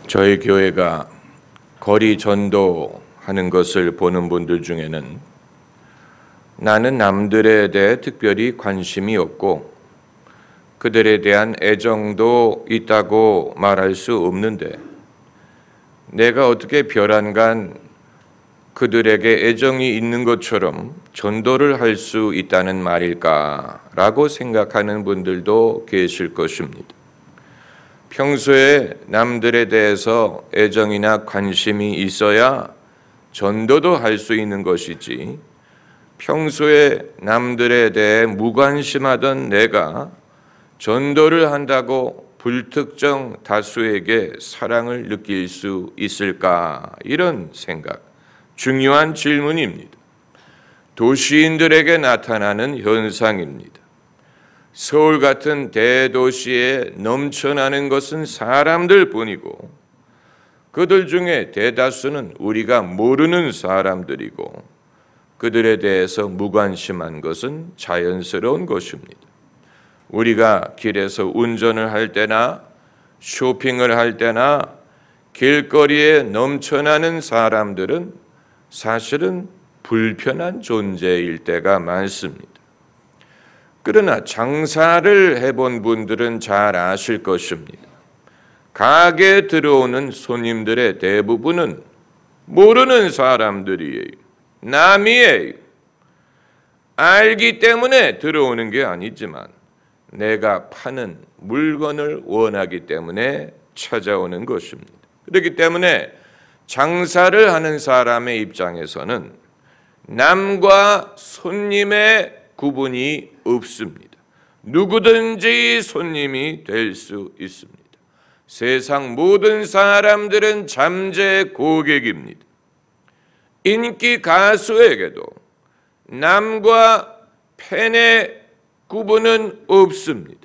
저희 교회가 거리 전도하는 것을 보는 분들 중에는 나는 남들에 대해 특별히 관심이 없고 그들에 대한 애정도 있다고 말할 수 없는데 내가 어떻게 별안간 그들에게 애정이 있는 것처럼 전도를 할 수 있다는 말일까라고 생각하는 분들도 계실 것입니다. 평소에 남들에 대해서 애정이나 관심이 있어야 전도도 할 수 있는 것이지, 평소에 남들에 대해 무관심하던 내가 전도를 한다고 불특정 다수에게 사랑을 느낄 수 있을까? 이런 생각, 중요한 질문입니다. 도시인들에게 나타나는 현상입니다. 서울 같은 대도시에 넘쳐나는 것은 사람들 뿐이고 그들 중에 대다수는 우리가 모르는 사람들이고 그들에 대해서 무관심한 것은 자연스러운 것입니다. 우리가 길에서 운전을 할 때나 쇼핑을 할 때나 길거리에 넘쳐나는 사람들은 사실은 불편한 존재일 때가 많습니다. 그러나 장사를 해본 분들은 잘 아실 것입니다. 가게에 들어오는 손님들의 대부분은 모르는 사람들이에요. 남이에요. 알기 때문에 들어오는 게 아니지만 내가 파는 물건을 원하기 때문에 찾아오는 것입니다. 그렇기 때문에 장사를 하는 사람의 입장에서는 남과 손님의 구분이 없습니다. 누구든지 손님이 될 수 있습니다. 세상 모든 사람들은 잠재 고객입니다. 인기 가수에게도 남과 팬의 구분은 없습니다.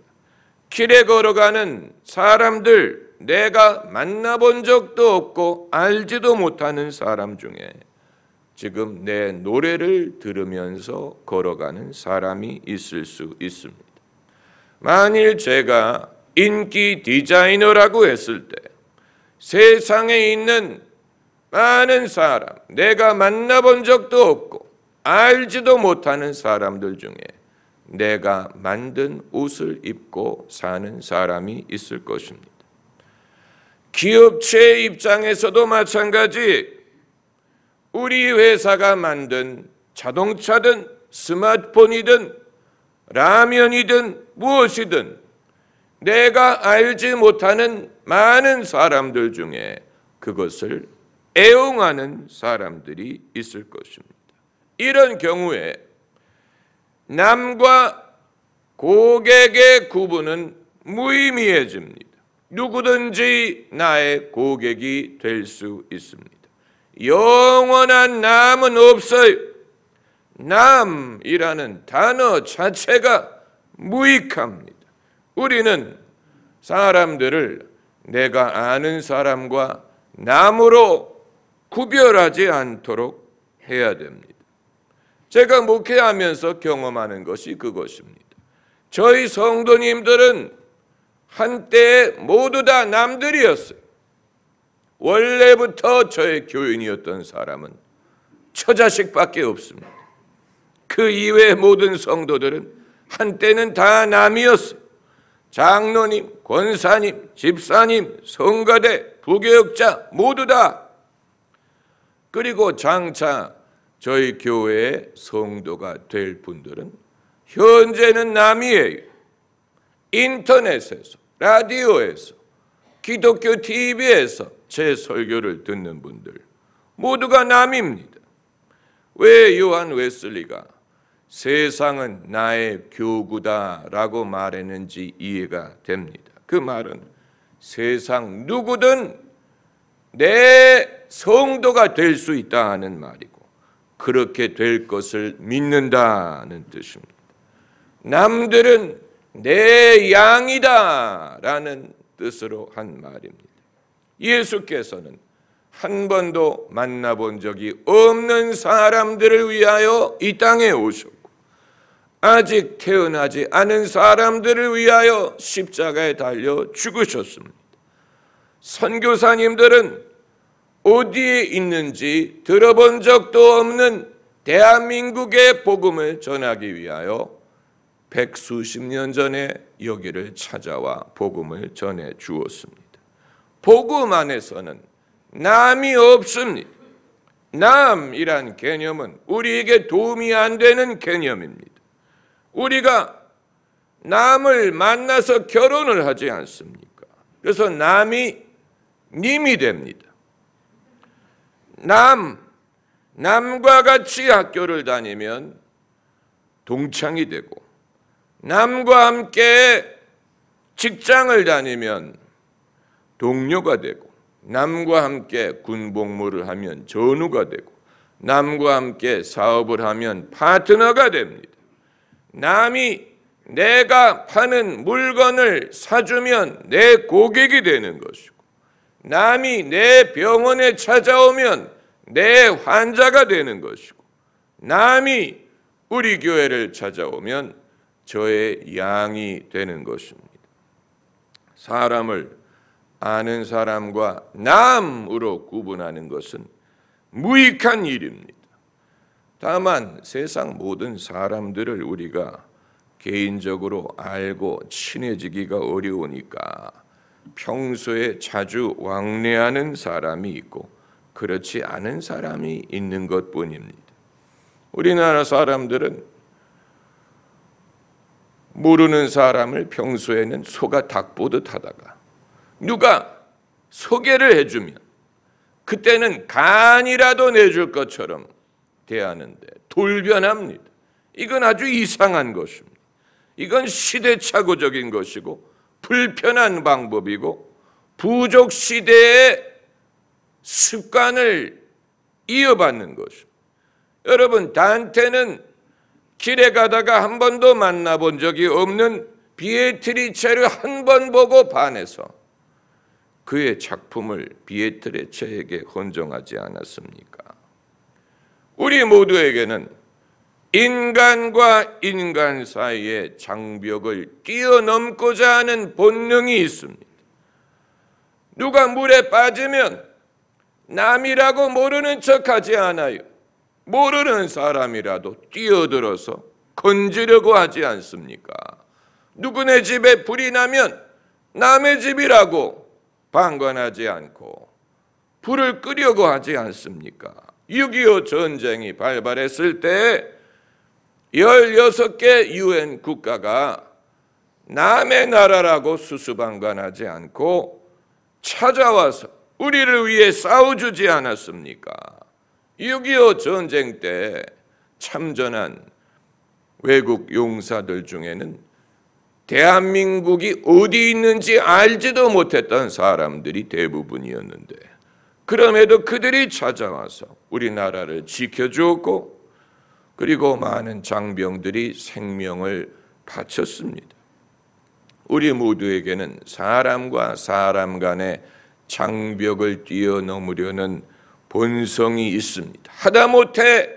길에 걸어가는 사람들, 내가 만나본 적도 없고 알지도 못하는 사람 중에 지금 내 노래를 들으면서 걸어가는 사람이 있을 수 있습니다. 만일 제가 인기 디자이너라고 했을 때 세상에 있는 많은 사람, 내가 만나본 적도 없고 알지도 못하는 사람들 중에 내가 만든 옷을 입고 사는 사람이 있을 것입니다. 기업체 입장에서도 마찬가지. 우리 회사가 만든 자동차든 스마트폰이든 라면이든 무엇이든 내가 알지 못하는 많은 사람들 중에 그것을 애용하는 사람들이 있을 것입니다. 이런 경우에 남과 고객의 구분은 무의미해집니다. 누구든지 나의 고객이 될 수 있습니다. 영원한 남은 없어요. 남이라는 단어 자체가 무익합니다. 우리는 사람들을 내가 아는 사람과 남으로 구별하지 않도록 해야 됩니다. 제가 목회하면서 경험하는 것이 그것입니다. 저희 성도님들은 한때 모두 다 남들이었어요. 원래부터 저의 교인이었던 사람은 처자식밖에 없습니다. 그 이외의 모든 성도들은 한때는 다 남이었어요. 장로님, 권사님, 집사님, 성가대, 부교역자 모두 다. 그리고 장차 저희 교회의 성도가 될 분들은 현재는 남이에요. 인터넷에서, 라디오에서, 기독교 TV에서 제 설교를 듣는 분들 모두가 남입니다. 왜 요한 웨슬리가 세상은 나의 교구다라고 말했는지 이해가 됩니다. 그 말은 세상 누구든 내 성도가 될 수 있다 하는 말이고 그렇게 될 것을 믿는다는 뜻입니다. 남들은 내 양이다라는 뜻으로 한 말입니다. 예수께서는 한 번도 만나본 적이 없는 사람들을 위하여 이 땅에 오셨고 아직 태어나지 않은 사람들을 위하여 십자가에 달려 죽으셨습니다. 선교사님들은 어디에 있는지 들어본 적도 없는 대한민국의 복음을 전하기 위하여 백수십 년 전에 여기를 찾아와 복음을 전해 주었습니다. 복음 안에서는 남이 없습니다. 남이란 개념은 우리에게 도움이 안 되는 개념입니다. 우리가 남을 만나서 결혼을 하지 않습니까? 그래서 남이 님이 됩니다. 남과 같이 학교를 다니면 동창이 되고, 남과 함께 직장을 다니면 동료가 되고, 남과 함께 군복무를 하면 전우가 되고, 남과 함께 사업을 하면 파트너가 됩니다. 남이 내가 파는 물건을 사주면 내 고객이 되는 것이고, 남이 내 병원에 찾아오면 내 환자가 되는 것이고, 남이 우리 교회를 찾아오면 저의 양이 되는 것입니다. 사람을 아는 사람과 남으로 구분하는 것은 무익한 일입니다. 다만 세상 모든 사람들을 우리가 개인적으로 알고 친해지기가 어려우니까 평소에 자주 왕래하는 사람이 있고 그렇지 않은 사람이 있는 것뿐입니다. 우리나라 사람들은 모르는 사람을 평소에는 소가 닭 보듯 하다가 누가 소개를 해주면 그때는 간이라도 내줄 것처럼 대하는데 돌변합니다. 이건 아주 이상한 것입니다. 이건 시대착오적인 것이고 불편한 방법이고 부족 시대의 습관을 이어받는 것입니다. 여러분, 단테는 길에 가다가 한 번도 만나본 적이 없는 비에트리체를 한 번 보고 반해서 그의 작품을 비에트리체에게 헌정하지 않았습니까? 우리 모두에게는 인간과 인간 사이의 장벽을 뛰어넘고자 하는 본능이 있습니다. 누가 물에 빠지면 남이라고 모르는 척하지 않아요. 모르는 사람이라도 뛰어들어서 건지려고 하지 않습니까? 누구네 집에 불이 나면 남의 집이라고 방관하지 않고 불을 끄려고 하지 않습니까? 6.25 전쟁이 발발했을 때 16개 유엔 국가가 남의 나라라고 수수방관하지 않고 찾아와서 우리를 위해 싸워주지 않았습니까? 6.25 전쟁 때 참전한 외국 용사들 중에는 대한민국이 어디 있는지 알지도 못했던 사람들이 대부분이었는데 그럼에도 그들이 찾아와서 우리나라를 지켜주었고 그리고 많은 장병들이 생명을 바쳤습니다. 우리 모두에게는 사람과 사람 간의 장벽을 뛰어넘으려는 본성이 있습니다. 하다못해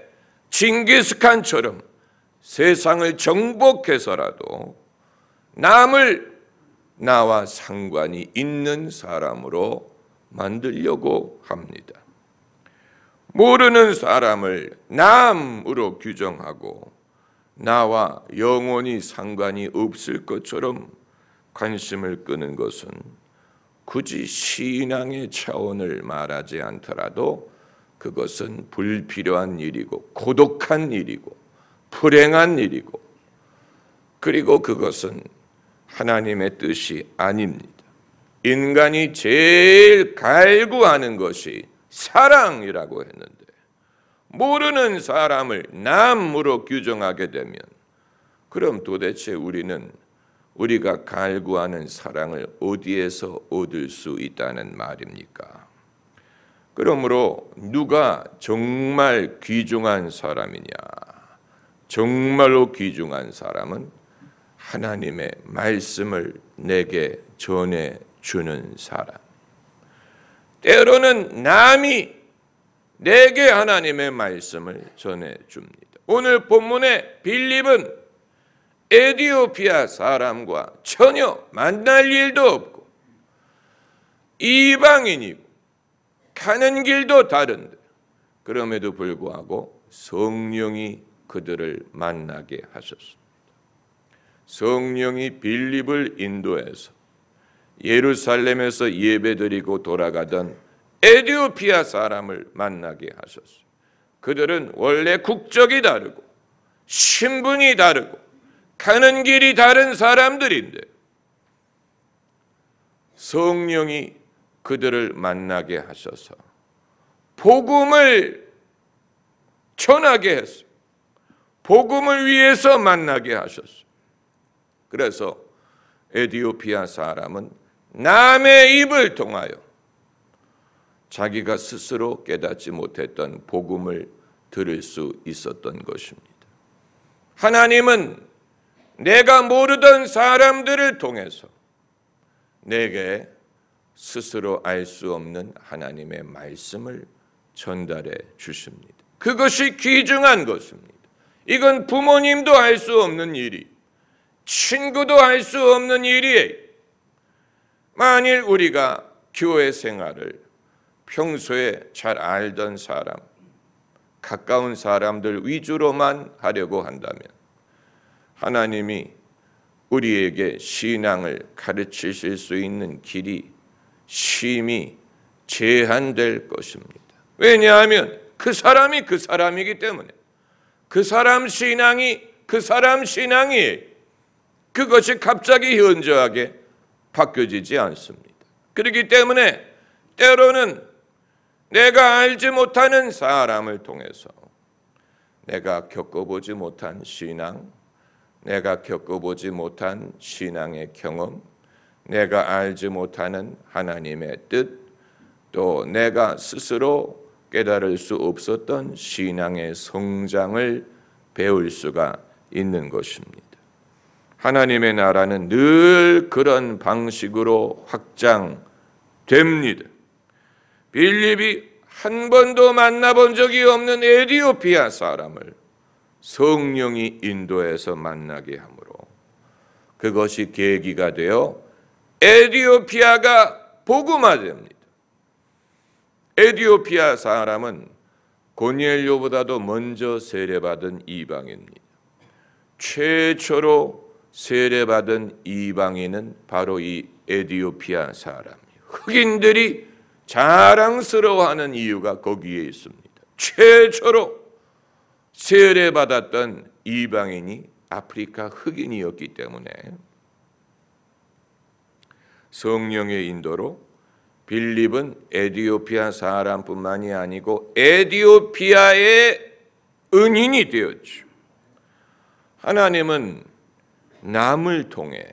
징기스칸처럼 세상을 정복해서라도 남을 나와 상관이 있는 사람으로 만들려고 합니다. 모르는 사람을 남으로 규정하고 나와 영원히 상관이 없을 것처럼 관심을 끄는 것은 굳이 신앙의 차원을 말하지 않더라도 그것은 불필요한 일이고 고독한 일이고 불행한 일이고 그리고 그것은 하나님의 뜻이 아닙니다. 인간이 제일 갈구하는 것이 사랑이라고 했는데 모르는 사람을 남으로 규정하게 되면 그럼 도대체 우리가 갈구하는 사랑을 어디에서 얻을 수 있다는 말입니까? 그러므로 누가 정말 귀중한 사람이냐? 정말로 귀중한 사람은 하나님의 말씀을 내게 전해주는 사람. 때로는 남이 내게 하나님의 말씀을 전해줍니다. 오늘 본문의 빌립은 에티오피아 사람과 전혀 만날 일도 없고 이방인이고 가는 길도 다른데 그럼에도 불구하고 성령이 그들을 만나게 하셨습니다. 성령이 빌립을 인도해서 예루살렘에서 예배드리고 돌아가던 에티오피아 사람을 만나게 하셨어요. 그들은 원래 국적이 다르고 신분이 다르고 가는 길이 다른 사람들인데 성령이 그들을 만나게 하셔서 복음을 전하게 했어요. 복음을 위해서 만나게 하셨어요. 그래서 에티오피아 사람은 남의 입을 통하여 자기가 스스로 깨닫지 못했던 복음을 들을 수 있었던 것입니다. 하나님은 내가 모르던 사람들을 통해서 내게 스스로 알 수 없는 하나님의 말씀을 전달해 주십니다. 그것이 귀중한 것입니다. 이건 부모님도 할 수 없는 일이, 친구도 할 수 없는 일이에요. 만일 우리가 교회 생활을 평소에 잘 알던 사람, 가까운 사람들 위주로만 하려고 한다면 하나님이 우리에게 신앙을 가르치실 수 있는 길이 심히 제한될 것입니다. 왜냐하면 그 사람이 그 사람이기 때문에 그 사람 신앙이 그 사람 신앙이에요. 그것이 갑자기 현저하게 바뀌어지지 않습니다. 그렇기 때문에 때로는 내가 알지 못하는 사람을 통해서 내가 겪어보지 못한 신앙, 내가 겪어보지 못한 신앙의 경험, 내가 알지 못하는 하나님의 뜻, 또 내가 스스로 깨달을 수 없었던 신앙의 성장을 배울 수가 있는 것입니다. 하나님의 나라는 늘 그런 방식으로 확장됩니다. 빌립이 한 번도 만나본 적이 없는 에티오피아 사람을 성령이 인도해서 만나게 하므로 그것이 계기가 되어 에티오피아가 복음화됩니다. 에티오피아 사람은 고넬료보다도 먼저 세례받은 이방인입니다. 최초로 세례받은 이방인은 바로 이 에티오피아 사람이에요. 흑인들이 자랑스러워하는 이유가 거기에 있습니다. 최초로 세례받았던 이방인이 아프리카 흑인이었기 때문에 성령의 인도로 빌립은 에티오피아 사람뿐만이 아니고 에티오피아의 은인이 되었죠. 하나님은 남을 통해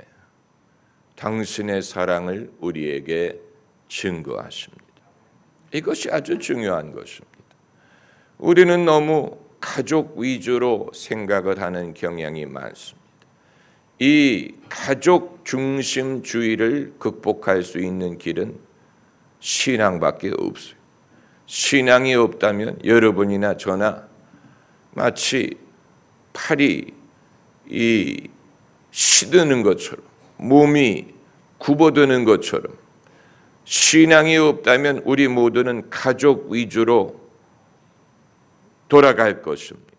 당신의 사랑을 우리에게 증거하십니다. 이것이 아주 중요한 것입니다. 우리는 너무 가족 위주로 생각을 하는 경향이 많습니다. 이 가족 중심주의를 극복할 수 있는 길은 신앙밖에 없어요. 신앙이 없다면 여러분이나 저나 마치 팔이 시드는 것처럼 몸이 굽어드는 것처럼 신앙이 없다면 우리 모두는 가족 위주로 돌아갈 것입니다.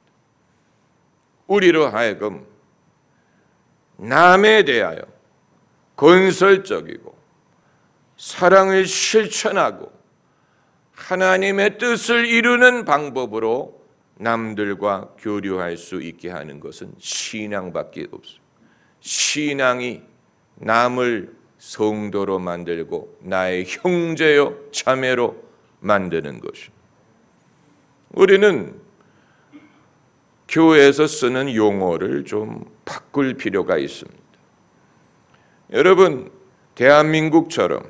우리로 하여금 남에 대하여 건설적이고 사랑을 실천하고 하나님의 뜻을 이루는 방법으로 남들과 교류할 수 있게 하는 것은 신앙밖에 없어요. 신앙이 남을 성도로 만들고 나의 형제요 자매로 만드는 것입니다. 우리는 교회에서 쓰는 용어를 좀 바꿀 필요가 있습니다. 여러분, 대한민국처럼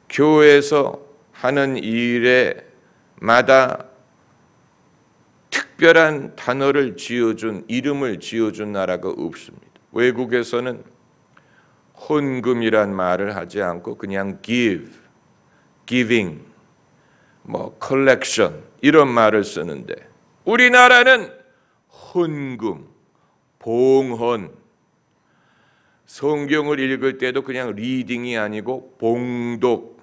교회에서 하는 일에마다 특별한 단어를 지어준, 이름을 지어준 나라가 없습니다. 외국에서는 헌금이란 말을 하지 않고 그냥 give, giving, collection 이런 말을 쓰는데 우리나라는 헌금, 봉헌, 성경을 읽을 때도 그냥 리딩이 아니고 봉독,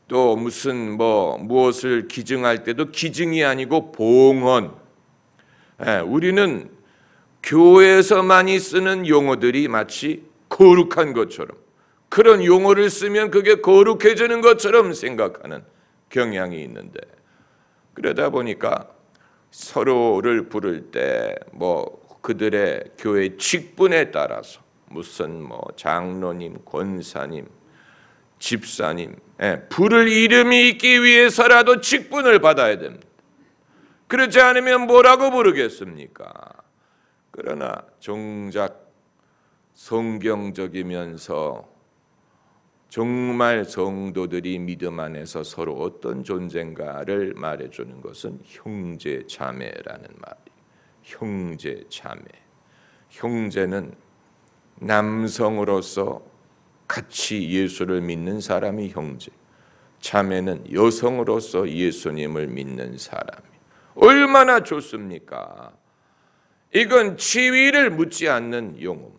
또 무슨 무엇을 기증할 때도 기증이 아니고 봉헌. 우리는 교회에서 많이 쓰는 용어들이 마치 거룩한 것처럼, 그런 용어를 쓰면 그게 거룩해지는 것처럼 생각하는 경향이 있는데, 그러다 보니까 서로를 부를 때 그들의 교회 직분에 따라서 무슨 장로님, 권사님, 집사님, 부를 이름이 있기 위해서라도 직분을 받아야 됩니다. 그렇지 않으면 뭐라고 부르겠습니까? 그러나 정작 성경적이면서 정말 성도들이 믿음 안에서 서로 어떤 존재인가를 말해주는 것은 형제 자매라는 말이에요. 형제 자매. 형제는 남성으로서 같이 예수를 믿는 사람이 형제, 자매는 여성으로서 예수님을 믿는 사람이. 얼마나 좋습니까? 이건 지위를 묻지 않는 용어입니다.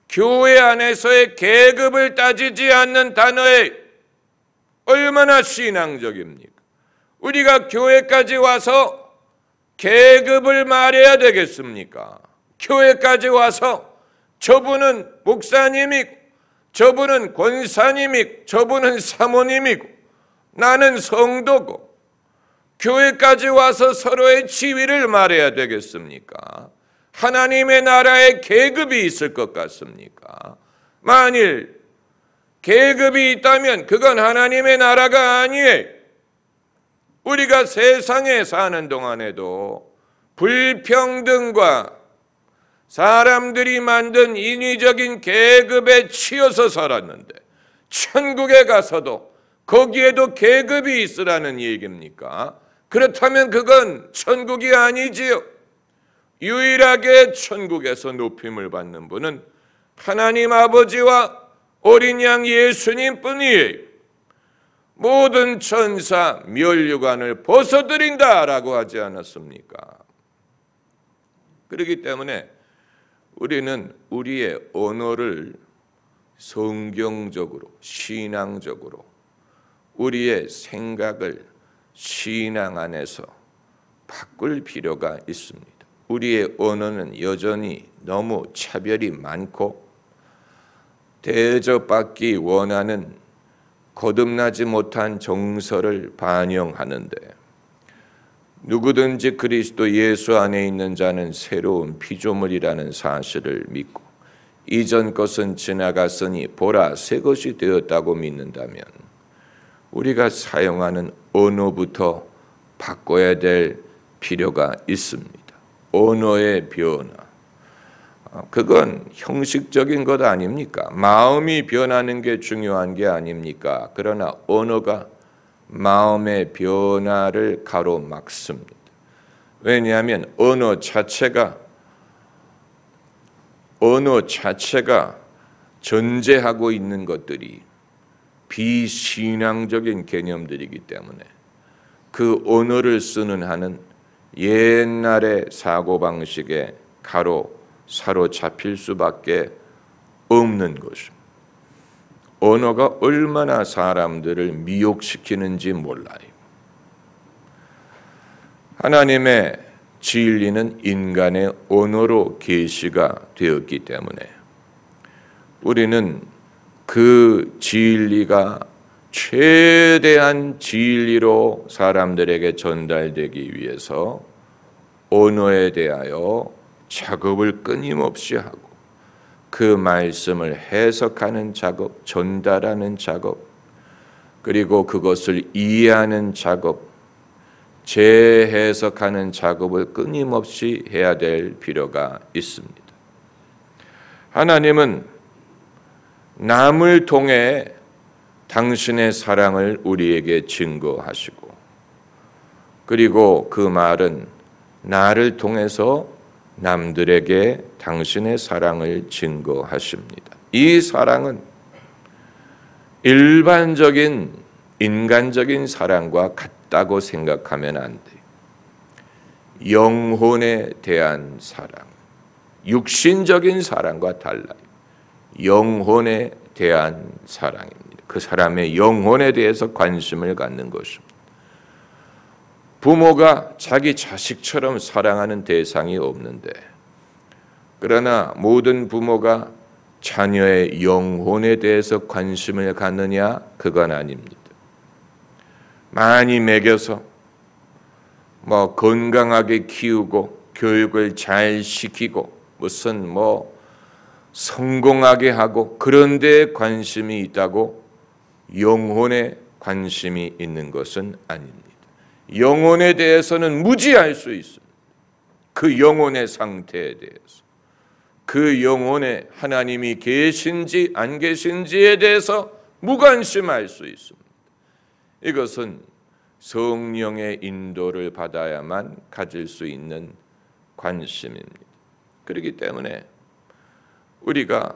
교회 안에서의 계급을 따지지 않는 단어에 얼마나 신앙적입니까? 우리가 교회까지 와서 계급을 말해야 되겠습니까? 교회까지 와서 저분은 목사님이고, 저분은 권사님이고, 저분은 사모님이고, 나는 성도고, 교회까지 와서 서로의 지위를 말해야 되겠습니까? 하나님의 나라에 계급이 있을 것 같습니까? 만일 계급이 있다면 그건 하나님의 나라가 아니에요. 우리가 세상에 사는 동안에도 불평등과 사람들이 만든 인위적인 계급에 치여서 살았는데, 천국에 가서도 거기에도 계급이 있으라는 얘기입니까? 그렇다면 그건 천국이 아니지요. 유일하게 천국에서 높임을 받는 분은 하나님 아버지와 어린 양 예수님 뿐이에요. 모든 천사 면류관을 벗어드린다라고 하지 않았습니까? 그렇기 때문에 우리는 우리의 언어를 성경적으로, 신앙적으로, 우리의 생각을 신앙 안에서 바꿀 필요가 있습니다. 우리의 언어는 여전히 너무 차별이 많고 대접받기 원하는 거듭나지 못한 정서를 반영하는데, 누구든지 그리스도 예수 안에 있는 자는 새로운 피조물이라는 사실을 믿고 이전 것은 지나갔으니 보라 새 것이 되었다고 믿는다면 우리가 사용하는 언어부터 바꿔야 될 필요가 있습니다. 언어의 변화, 그건 형식적인 것 아닙니까? 마음이 변하는 게 중요한 게 아닙니까? 그러나 언어가 마음의 변화를 가로막습니다. 왜냐하면 언어 자체가 전제하고 있는 것들이 비신앙적인 개념들이기 때문에 그 언어를 쓰는 한은 옛날의 사고방식에 사로잡힐 수밖에 없는 것입니다. 언어가 얼마나 사람들을 미혹시키는지 몰라요. 하나님의 진리는 인간의 언어로 계시가 되었기 때문에 우리는 그 진리가 최대한 진리로 사람들에게 전달되기 위해서 언어에 대하여 작업을 끊임없이 하고 그 말씀을 해석하는 작업, 전달하는 작업, 그리고 그것을 이해하는 작업, 재해석하는 작업을 끊임없이 해야 될 필요가 있습니다. 하나님은 남을 통해 당신의 사랑을 우리에게 증거하시고, 그리고 그 말은 나를 통해서 남들에게 당신의 사랑을 증거하십니다. 이 사랑은 일반적인 인간적인 사랑과 같다고 생각하면 안 돼요. 영혼에 대한 사랑, 육신적인 사랑과 달라요. 영혼에 대한 사랑입니다. 그 사람의 영혼에 대해서 관심을 갖는 것입니다. 부모가 자기 자식처럼 사랑하는 대상이 없는데, 그러나 모든 부모가 자녀의 영혼에 대해서 관심을 갖느냐? 그건 아닙니다. 많이 먹여서 건강하게 키우고 교육을 잘 시키고 무슨 성공하게 하고 그런 데에 관심이 있다고 영혼에 관심이 있는 것은 아닙니다. 영혼에 대해서는 무지할 수 있습니다. 그 영혼의 상태에 대해서, 그 영혼에 하나님이 계신지 안 계신지에 대해서 무관심할 수 있습니다. 이것은 성령의 인도를 받아야만 가질 수 있는 관심입니다. 그렇기 때문에 우리가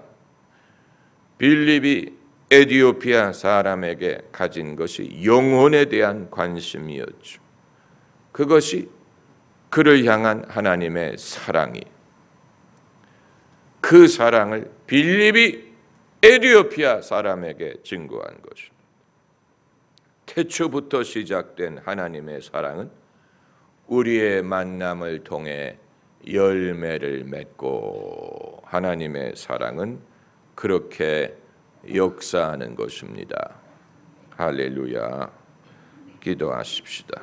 빌립이 에티오피아 사람에게 가진 것이 영혼에 대한 관심이었죠. 그것이 그를 향한 하나님의 사랑이, 그 사랑을 빌립이 에티오피아 사람에게 증거한 것입니다. 태초부터 시작된 하나님의 사랑은 우리의 만남을 통해 열매를 맺고, 하나님의 사랑은 그렇게 역사하는 것입니다. 할렐루야. 기도하십시다.